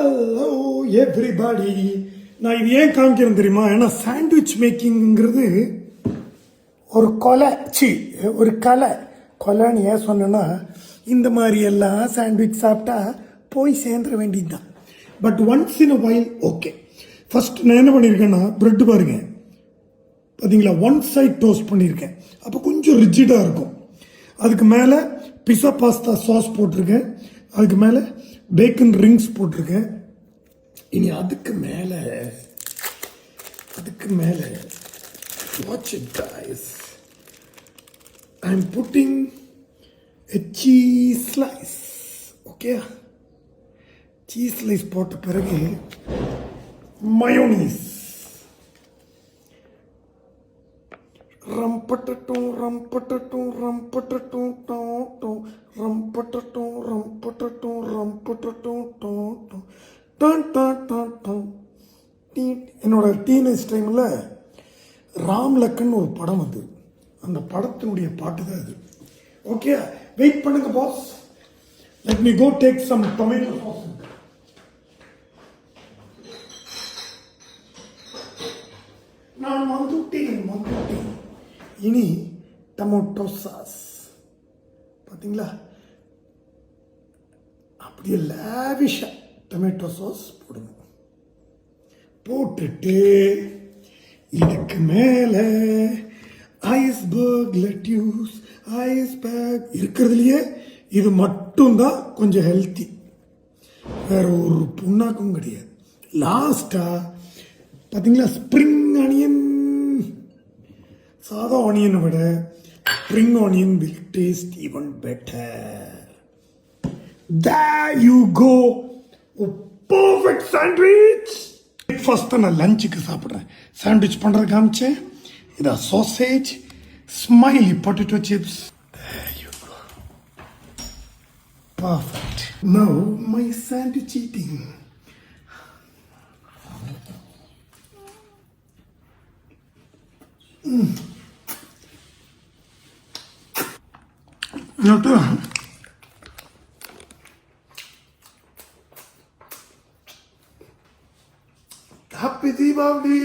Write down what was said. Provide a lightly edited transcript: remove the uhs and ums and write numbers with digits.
Hello everybody. நான் இது ஏன் காமிக்கிறேன் தெரியுமா? ஏன்னா சாண்ட்விச் மேக்கிங்கிறது ஒரு ஒரு கொலைன்னு ஏன் சொன்னேன்னா, இந்த மாதிரி எல்லாம் சாண்ட்விச் சாப்பிட்டா போய் சேர்ந்துட வேண்டியது தான். But once in a while okay. First நான் என்ன பண்ணியிருக்கேன்னா, ப்ரெட்டு பாருங்க பார்த்தீங்களா, ஒன் சைட் டோஸ்ட் பண்ணியிருக்கேன். அப்போ கொஞ்சம் ரிஜிடாக இருக்கும். அதுக்கு மேலே பிஸா பாஸ்தா சாஸ் போட்டிருக்கேன். அதுக்கு மேலே பேக்கன் ரிங்ஸ் போட்டிருக்கேன். இனி அதுக்கு மேலே watch it guys, I'm putting a cheese slice. Okay, cheese slice போட்ட பிறகு mayonnaise, ரம்பட்டட்டும் ரம்பட்டட்டும் ரம்பட்டட்டும் டோட்டும் ரம்பட்டட்டும் ரம்பட்டட்டும் ரம்பட்டட்டும் டோட்டும் Don Don Don Don. என்னோட டீனேஜ் டைமில் ராம்லக்கன் ஒரு படம் வந்து, அந்த படத்தினுடைய பாட்டு தான் இது. ஓகே, வெயிட் பண்ணுங்க boss. Let me go take some tomato sauce. நான் வந்துட்டேன். இனி டொமேட்டோ சாஸ் பார்த்தீங்களா, அப்படியே லாவிஷாக டொமேட்டோ சாஸ் போடணும். போட்டுட்டு இதுக்கு மேலே ஐஸ்பர்க் லெட்யூஸ், ஐஸ்பர்க் இருக்கிறதுலையே இது மட்டும்தான் கொஞ்சம் ஹெல்த்தி, வேற ஒரு புண்ணாக்கும் கிடையாது. லாஸ்ட்டாக பார்த்தீங்களா, ஸ்ப்ரிங் ஆனியன். சாதா ஆனியனை விட spring onion will taste even better. There you go, a perfect sandwich. Breakfast தான் நான் லஞ்சுக்கு சாப்பிட்றேன். சாண்ட்விச் பண்ணுறது காமிச்சேன். இதான் sausage, smiley potato chips. There you go, perfect. Now my sandwich eating. Happy Diwali!